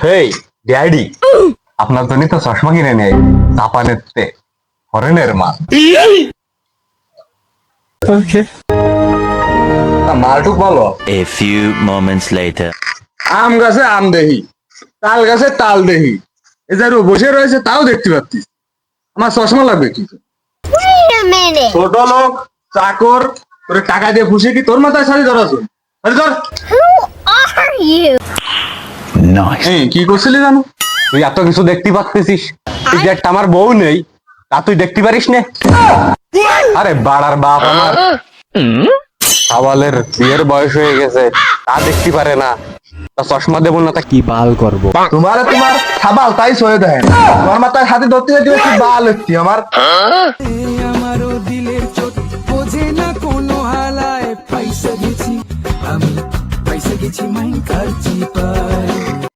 হেই daddy, আপনার জন্য তো চশমা কিনে নেই জাপানের তে ফরেনের মাল। মালটুক বলো। A few moments later. আম গাছে আম দেহি, তাল গাছে তাল দেহি, এ যার বসে রয়েছে তাও দেখতে পাচ্ছি। আমার চশমা লাগবে কি? Wait a minute. ছোট লোক চাকর তোর টাকা দিয়ে খুশি কি তোর মাথায় শাড়ি ধরাছ? ধর। Who are you? এই কি করছিলি জানো? তুই এত কিছু দেখতে পাচ্ছিস, তুই যে একটা আমার বউ নেই তা তুই দেখতে পারিস না? আরে বাড়ার বাপ আমার সাবালের বিয়ের বয়স হয়ে গেছে তা দেখতে পারে না, তা চশমা দেবো না তা কি বাল করবো? তোমার সাবাল তাই সয়ে দেয় তোমার মাথায় হাতে ধরতে যেতে কি বাল হচ্ছি আমার। আমারও দিলের চোট বোঝে না কোনো হালায়, পাইসা গেছি আমি, পাইসা গেছি মাইন কার চিপায়।